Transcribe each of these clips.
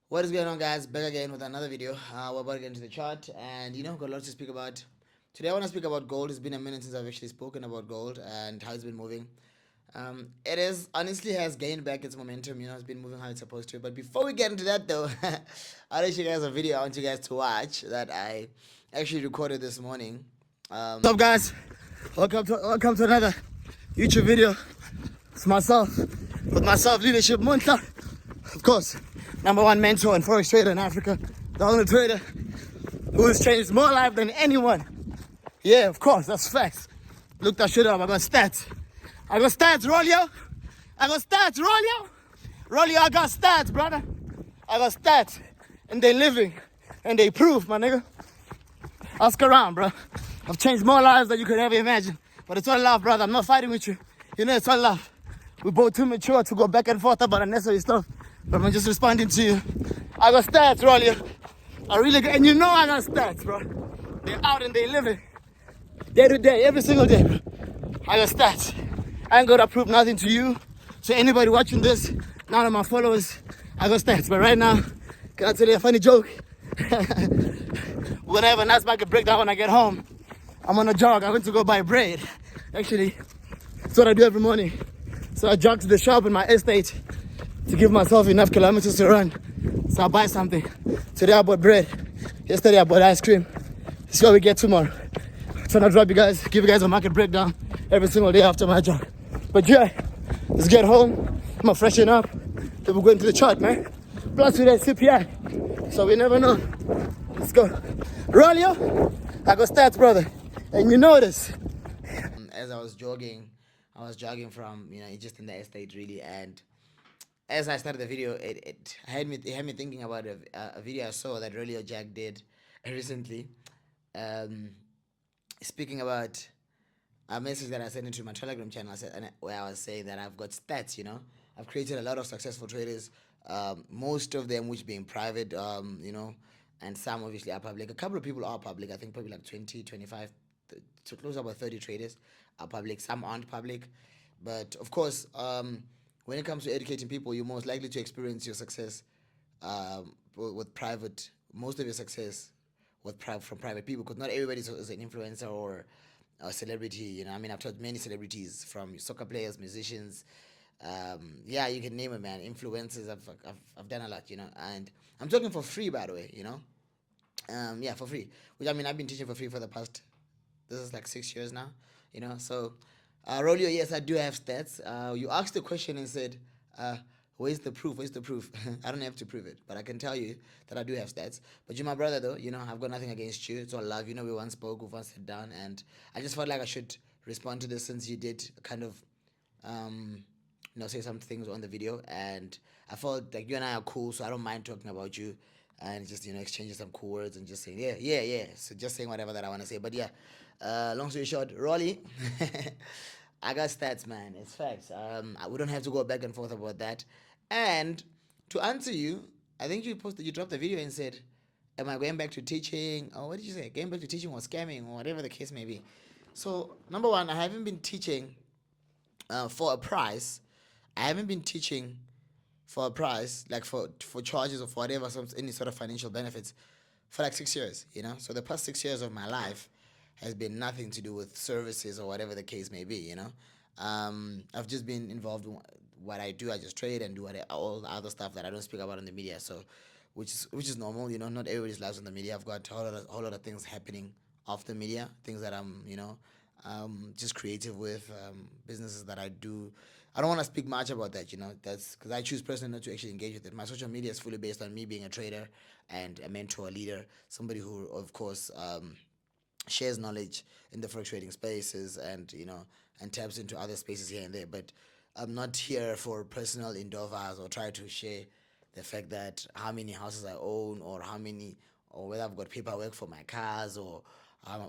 What is going on, guys? Back again with another video. We're about to get into the chart, and got a lot to speak about. Today, I want to speak about gold. It's been a minute since I've actually spoken about gold and how it's been moving. It is honestly has gained back its momentum. It's been moving how it's supposed to. But before we get into that, though, I'll show you guys a video I want you guys to watch that I actually recorded this morning. What's up, guys? Welcome to another YouTube video. It's myself with myself leadership Monhla. Of course, number one mentor and forex trader in Africa. The only trader who has changed more life than anyone. Yeah, of course, that's facts. Look that shit up. I got stats. Rolio. I got stats, Rolio. Rolio, I got stats, brother. I got stats. And they living. And they proof, my nigga. Ask around, bro. I've changed more lives than you could ever imagine. But it's all love, brother. I'm not fighting with you. It's all love. We're both too mature to go back and forth about unnecessary stuff. But I'm just responding to you. I got stats, Rolly. I really got, and I got stats, bro. They're out and they living. Day to day, every single day, bro. I got stats. I ain't gonna prove nothing to you. So anybody watching this, none of my followers, I got stats. But right now, can I tell you a funny joke? We're gonna have a nice market breakdown when I get home. I'm on a jog. I went to go buy bread. Actually, that's what I do every morning. So I jog to the shop in my estate to give myself enough kilometers to run. So I buy something. Today I bought bread. Yesterday I bought ice cream. This is what we get tomorrow. I'm trying to drop you guys, give you guys a market breakdown every single day after my jog. But yeah, let's get home. I'm gonna freshen up. Then we're going to the chart, man. Plus with that CPI. So we never know. Let's go. Rolio, I got stats, brother. And you know this. As I was jogging from, just in the estate really. And as I started the video, it had me thinking about a video I saw that Rolio Jack did recently, speaking about a message that I sent into my Telegram channel. Where I was saying that I've got stats. I've created a lot of successful traders, most of them which being private, and some obviously are public. A couple of people are public. I think probably like 20, 25, to close about 30 traders are public. Some aren't public, but of course, when it comes to educating people, you're most likely to experience your success with private. Most of your success from private people, because not everybody is an influencer or a celebrity. I've taught many celebrities, from soccer players, musicians. Yeah, you can name it, man. Influencers. I've done a lot, and I'm talking for free, by the way. Yeah, for free. Which I've been teaching for free for the past. This is like 6 years now. So Rolio, yes, I do have stats. You asked the question and said, where's the proof? Where's the proof? I don't have to prove it, but I can tell you that I do have stats. But you're my brother, though. I've got nothing against you. It's all love. We once spoke, we once sat down, and I just felt like I should respond to this since you did kind of, say some things on the video. And I felt like you and I are cool, so I don't mind talking about you and just, exchanging some cool words and just saying, yeah. So just saying whatever that I want to say. But yeah, long story short, Rolly, I got stats, man. It's facts. We don't have to go back and forth about that. And to answer you, I think you dropped the video and said, "Am I going back to teaching?" Or what did you say? Going back to teaching or scamming or whatever the case may be. So number one, I haven't been teaching for a price. I haven't been teaching for a price, like for charges or for whatever, any sort of financial benefits, for like 6 years. So the past 6 years of my life has been nothing to do with services or whatever the case may be. I've just been involved in what I do. I just trade and do all the other stuff that I don't speak about in the media. So, which is normal. Not everybody's lives on the media. I've got a whole lot of things happening off the media, things that I'm just creative with, businesses that I do. I don't want to speak much about that. That's because I choose personally not to actually engage with it. My social media is fully based on me being a trader and a mentor, a leader, somebody who, of course, shares knowledge in the forex trading spaces, and and taps into other spaces here and there. But I'm not here for personal endeavors or try to share the fact that how many houses I own, or whether I've got paperwork for my cars, or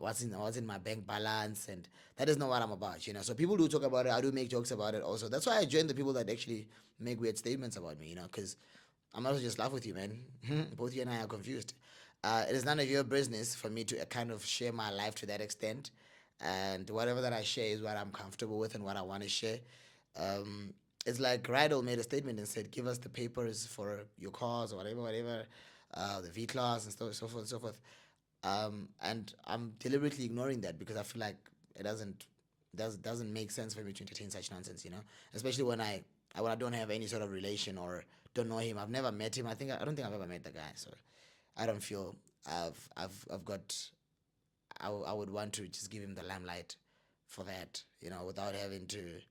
what's in my bank balance. And that is not what I'm about. So people do talk about it. I do make jokes about it also. That's why I join the people that actually make weird statements about me. Because I'm not just laugh with you, man. Both you and I are confused. It is none of your business for me to kind of share my life to that extent. And whatever that I share is what I'm comfortable with and what I want to share. it's like Rydell made a statement and said, "Give us the papers for your cars or whatever, whatever, the V class and so forth, and so forth." And I'm deliberately ignoring that because I feel like it doesn't make sense for me to entertain such nonsense, especially when I don't have any sort of relation or don't know him. I've never met him. I don't think I've ever met the guy, so I don't feel I've got I would want to just give him the limelight for that, without having to.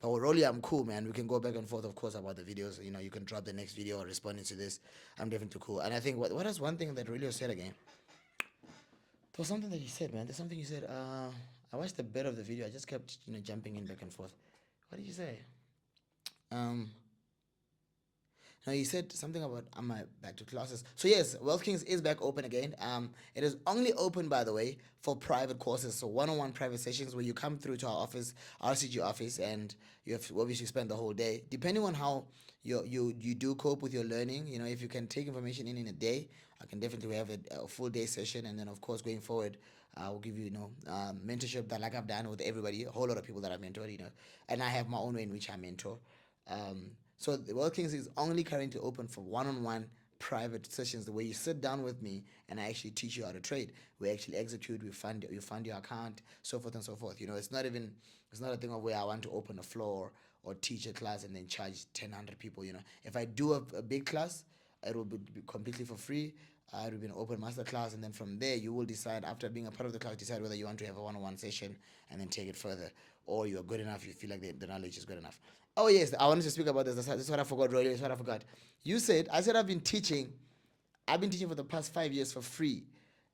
But with Rolly, I'm cool, man. We can go back and forth, of course, about the videos. You can drop the next video responding to this. I'm definitely cool. And I think what is one thing that Rolly said again? There was something that he said, man. There's something he said. I watched a bit of the video. I just kept, jumping in back and forth. What did you say? Um, Now you said something about am I back to classes? So yes, Wealth Kings is back open again. It is only open, by the way, for private courses. So one-on-one private sessions where you come through to our office, RCG office, and you have to obviously spend the whole day. Depending on how you do cope with your learning, if you can take information in a day, I can definitely have a full day session, and then of course going forward, I will give you, mentorship that like I've done with everybody, a whole lot of people that I've mentored, and I have my own way in which I mentor. So the World Kings is only currently open for one-on-one private sessions where you sit down with me and I actually teach you how to trade. We actually execute, you fund your account, so forth and so forth. It's not a thing of where I want to open a floor or teach a class and then charge 1,000 people. If I do a big class, it will be completely for free. It will be an open master class, and then from there you will decide, after being a part of the class, decide whether you want to have a one-on-one session and then take it further, or you are good enough, you feel like the knowledge is good enough. Oh yes, I wanted to speak about this. This is what I forgot, really. This is what I forgot. I said I've been teaching for the past 5 years for free,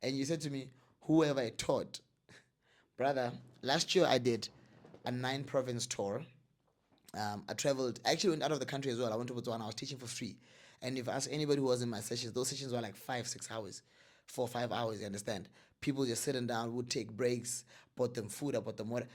and you said to me, who have I taught? Brother, last year I did a 9 province tour. I traveled, actually went out of the country as well. I went to Botswana. I was teaching for free. And if I ask anybody who was in my sessions, those sessions were like 5, 6 hours, 4, 5 hours. You understand? People just sitting down, would take breaks, bought them food, I bought them water.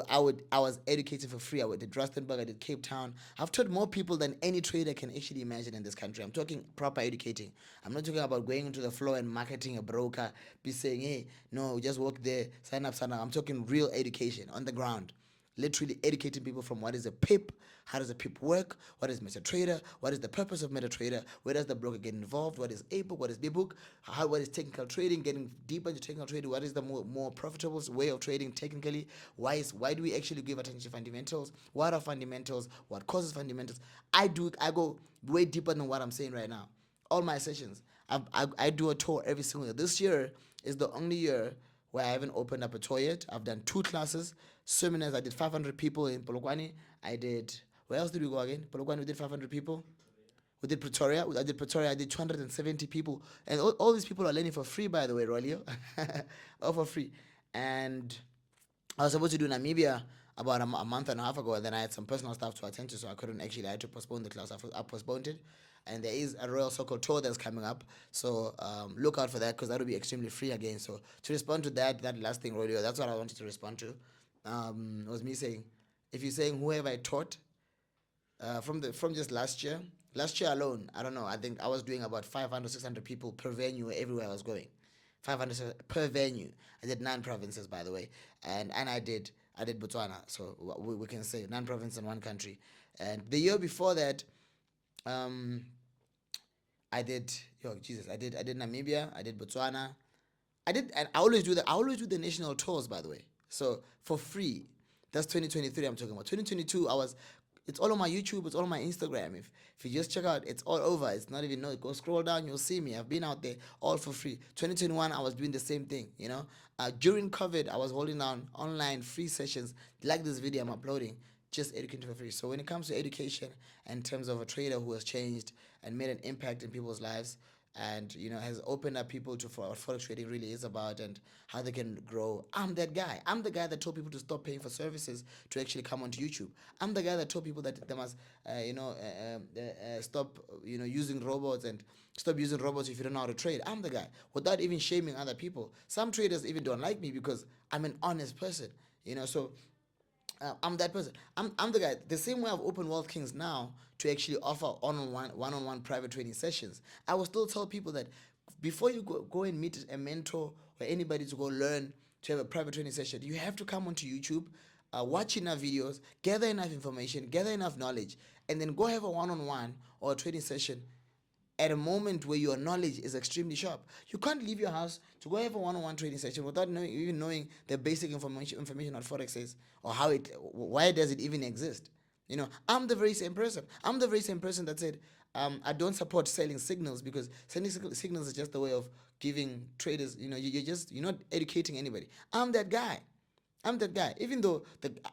I was educated for free. I did Rustenburg, I did Cape Town. I've taught more people than any trader can actually imagine in this country. I'm talking proper educating. I'm not talking about going into the floor and marketing a broker, be saying, hey, no, just walk there, sign up, sign up. I'm talking real education on the ground, literally educating people from what is a pip, how does a pip work, what is MetaTrader, what is the purpose of MetaTrader, where does the broker get involved, what is A book, what is B book, what is technical trading, getting deeper into technical trading, what is the more profitable way of trading technically, why do we actually give attention to fundamentals, what are fundamentals, what causes fundamentals. I go way deeper than what I'm saying right now. All my sessions, I do a tour every single year. This year is the only year where I haven't opened up a tour yet. I've done 2 classes, seminars. I did 500 people in Polokwane. Where else did we go again? Polokwane, we did 500 people. We did Pretoria. I did Pretoria. I did 270 people. And all these people are learning for free, by the way, Rolio. All for free. And I was supposed to do Namibia about a month and a half ago, and then I had some personal stuff to attend to, so I couldn't actually. I had to postpone the class. I postponed it, and there is a Royal Circle tour that's coming up, so look out for that because that will be extremely free again. So to respond to that last thing, Rodeo, that's what I wanted to respond to. Was me saying, if you're saying who have I taught, from just last year. Last year alone, I don't know. I think I was doing about 500, 600 people per venue everywhere I was going. 500 per venue. I did 9 provinces, by the way, and I did Botswana. So we can say 9 provinces in one country. And the year before that, um, I did. Yo, Jesus, I did Namibia. I did Botswana. And I always do that. I always do the national tours, by the way. So for free. That's 2023 I'm talking about. 2022, it's all on my YouTube, it's all on my Instagram. If you just check out, it's all over. It's not even, no, go scroll down, you'll see me. I've been out there all for free. 2021, I was doing the same thing, During COVID, I was holding down online free sessions like this video I'm uploading, just educating for free. So when it comes to education, in terms of a trader who has changed and made an impact in people's lives, and has opened up people to for what forex trading really is about and how they can grow. I'm that guy. I'm the guy that told people to stop paying for services to actually come onto YouTube. I'm the guy that told people that they must stop using robots and stop using robots if you don't know how to trade. I'm the guy, without even shaming other people. Some traders even don't like me because I'm an honest person. So I'm that person. I'm the guy. The same way I've opened Wealth Kings now to actually offer one-on-one private training sessions. I will still tell people that before you go and meet a mentor or anybody to go learn to have a private training session, you have to come onto YouTube, watch enough videos, gather enough information, gather enough knowledge, and then go have a one-on-one or a trading session at a moment where your knowledge is extremely sharp. You can't leave your house to go have a one-on-one trading session without even knowing the basic information on forex is, or how it, why does it even exist. I'm the very same person. I'm the very same person that said, I don't support selling signals, because selling signals is just a way of giving traders. You're not educating anybody. I'm that guy. I'm that guy. Even though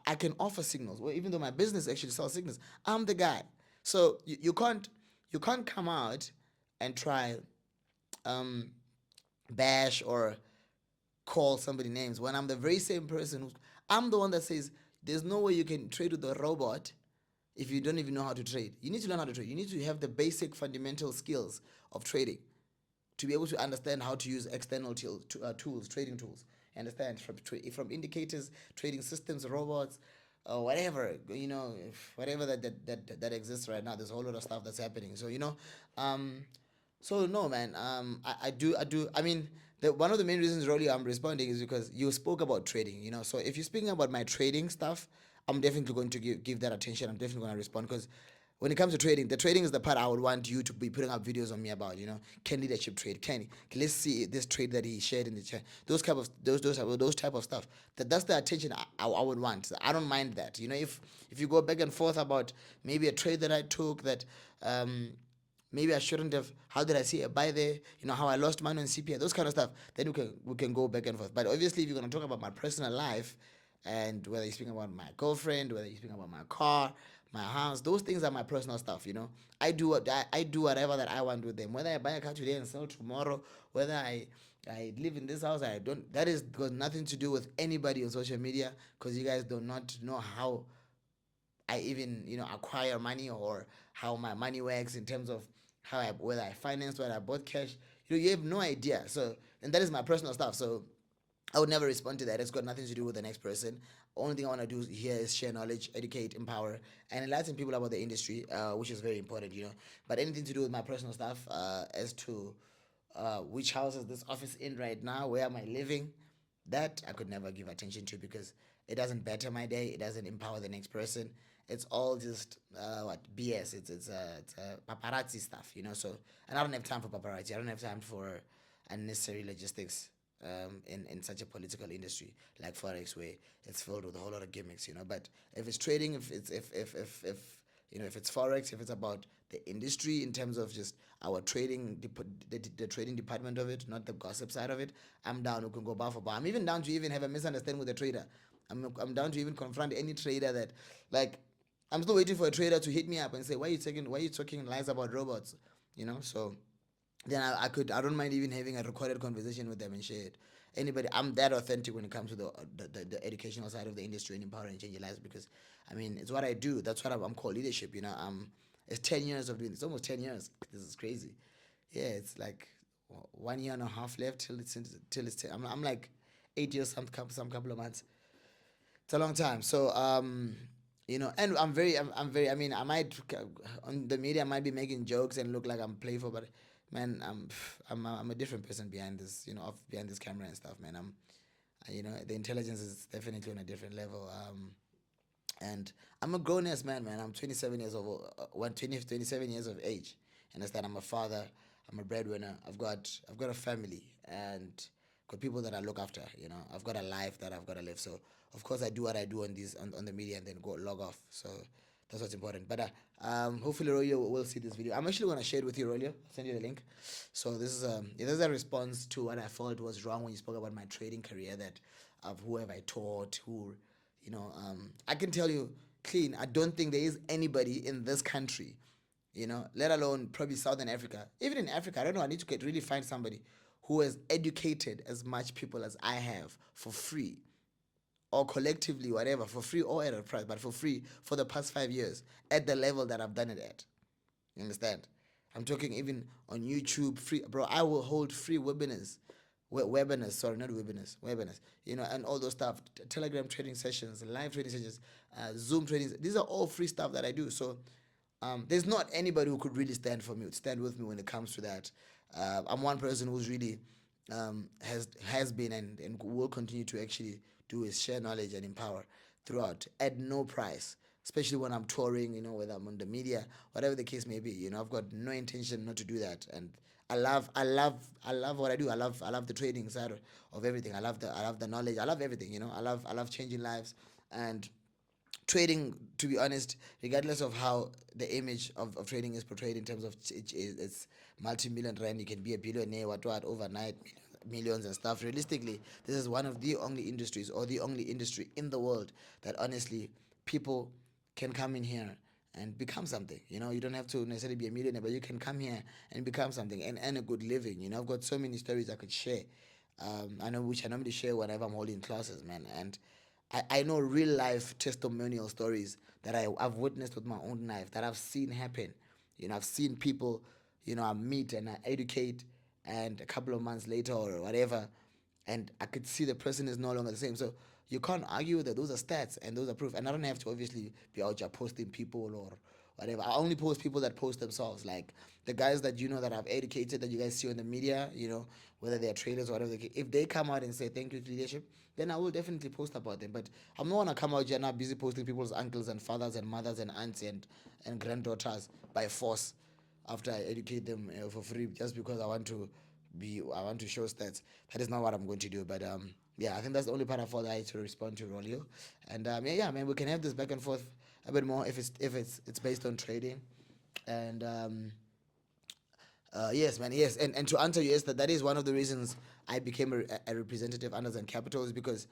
I can offer signals, well, even though my business actually sells signals, I'm the guy. So you can't come out and try um, bash or call somebody names when I'm the very same person I'm the one that says there's no way you can trade with a robot if you don't even know how to trade. You need to learn how to trade. You need to have the basic fundamental skills of trading to be able to understand how to use external tools, trading tools. Understand from indicators, trading systems, robots, whatever whatever that exists right now. There's a whole lot of stuff that's happening. So um, so no, man. I do. I mean, one of the main reasons, really, I'm responding is because you spoke about trading. So if you're speaking about my trading stuff, I'm definitely going to give that attention. I'm definitely going to respond, because when it comes to trading, the trading is the part I would want you to be putting up videos on me about. Can leadership trade? Let's see this trade that he shared in the chat. Those type of stuff. That's the attention I would want. I don't mind that. If you go back and forth about maybe a trade that I took that. Maybe I shouldn't have. How did I see a buy there? How I lost money on CPI, those kind of stuff. Then we can go back and forth. But obviously, if you're gonna talk about my personal life, and whether you're speaking about my girlfriend, whether you're speaking about my car, my house, those things are my personal stuff. I do whatever that I want with them. Whether I buy a car today and sell tomorrow, whether I live in this house, I don't. That is got nothing to do with anybody on social media, because you guys do not know how I even acquire money, or how my money works in terms of whether I financed, whether I bought cash. You have no idea. So, and that is my personal stuff. So I would never respond to that. It's got nothing to do with the next person. Only thing I want to do here is share knowledge, educate, empower, and enlighten people about the industry, which is very important. But anything to do with my personal stuff, as to which house is this office in right now, where am I living, that I could never give attention to, because it doesn't better my day. It doesn't empower the next person. It's all just what BS. It's paparazzi stuff. So, and I don't have time for paparazzi. I don't have time for unnecessary logistics in such a political industry like forex, where it's filled with a whole lot of gimmicks. But if it's trading, if it's forex, if it's about the industry in terms of just our trading, the trading department of it, not the gossip side of it, I'm down. We can go bar for bar. I'm even down to even have a misunderstanding with the trader. I'm down to even confront any trader that, like, I'm still waiting for a trader to hit me up and say, why are you talking lies about robots? So then I don't mind even having a recorded conversation with them and share it. Anybody, I'm that authentic when it comes to the educational side of the industry and empowering and changing lives, because I mean, it's what I do. That's what I'm called, leadership. It's 10 years of doing this. It's almost 10 years. This is crazy. Yeah, it's like 1 year and a half left till it's 10. I'm like 8 years, some couple of months. It's a long time. So and I'm very. I mean, I might on the media I might be making jokes and look like I'm playful, but man, I'm a different person behind this. Off behind this camera and stuff, man. The intelligence is definitely on a different level. And I'm a grown ass man. I'm 27 years old. 27 years of age. Understand? I'm a father. I'm a breadwinner. I've got a family, and got people that I look after. I've got a life that I've got to live. So of course I do what I do on the media, and then go log off. So that's what's important. But hopefully Rolio will see this video. I'm actually gonna share it with you, Rolio. I'll send you the link. So this is a response to what I felt was wrong when you spoke about my trading career. That of who have I taught, I can tell you clean. I don't think there is anybody in this country, let alone probably Southern Africa. Even in Africa, I don't know. I need to really find somebody who has educated as much people as I have for free, or collectively, whatever, for free or at a price, but for free for the past 5 years at the level that I've done it at. You understand? I'm talking even on YouTube, free, bro. I will hold free webinars, webinars. Sorry, not webinars, webinars. And all those stuff. Telegram trading sessions, live trading sessions, Zoom trading. These are all free stuff that I do. So there's not anybody who could really stand with me when it comes to that. I'm one person who's really has been and will continue to actually do is share knowledge and empower throughout at no price. especially when I'm touring, whether I'm on the media, whatever the case may be. I've got no intention not to do that, and I love what I do. I love the trading side of everything. I love the knowledge. I love everything. I love changing lives, and trading, to be honest, regardless of how the image of trading is portrayed in terms of it's multi-million rand, you can be a billionaire, what overnight, millions and stuff. Realistically, this is one of the only industries, or the only industry in the world, that honestly people can come in here and become something. You don't have to necessarily be a millionaire, but you can come here and become something and earn a good living. I've got so many stories I could share. I know, which I normally share whenever I'm holding classes, man. And I know real life testimonial stories that I've witnessed with my own life, that I've seen happen. I've seen people, I meet and I educate, and a couple of months later or whatever, and I could see the person is no longer the same. So you can't argue that those are stats and those are proof. And I don't have to obviously be out here posting people or whatever. I only post people that post themselves, like the guys that that I've educated, that you guys see on the media. Whether they're traders or whatever. If they come out and say thank you to leadership, then I will definitely post about them. But I'm not gonna come out here now busy posting people's uncles and fathers and mothers and aunts and granddaughters by force, after I educate them for free, just because I want to show stats. That is not what I'm going to do. But yeah, I think that's the only part I thought I had to respond to, Rolio. And yeah, man, we can have this back and forth a bit more if it's based on trading. And yes, man, yes. And to answer you, yes, that is one of the reasons I became a representative under Zen Capital, is because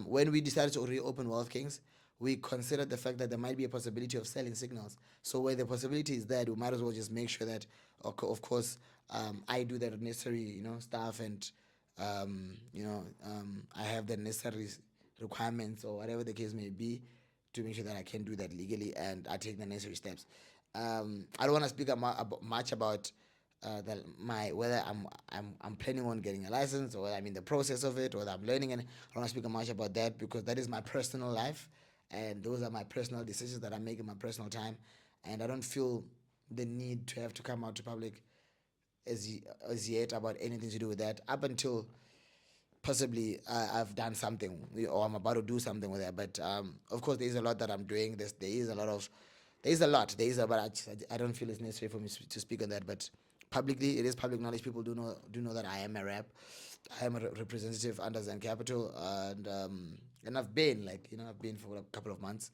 when we decided to reopen Wealth Kings, we considered the fact that there might be a possibility of selling signals. So where the possibility is there, we might as well just make sure that, of course, I do the necessary, stuff, and I have the necessary requirements, or whatever the case may be, to make sure that I can do that legally, and I take the necessary steps. I don't want to speak much about my whether I'm planning on getting a license, or whether I'm in the process of it, or whether I'm learning. And I don't want to speak much about that, because that is my personal life, and those are my personal decisions that I make in my personal time, and I don't feel the need to have to come out to public as yet about anything to do with that, up until possibly I've done something, or I'm about to do something with it. But of course, there is a lot that I'm doing. There is a lot of, there is a, but I don't feel it's necessary for me to speak on that. But publicly, it is public knowledge. People do know that I am a rep. I am a representative under Zen Capital, and I've been, I've been for a couple of months.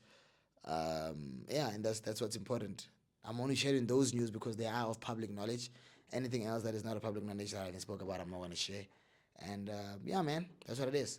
Yeah, and that's what's important. I'm only sharing those news because they are of public knowledge. Anything else that is not a public knowledge that I can spoke about, I'm not going to share. And yeah, man, that's what it is.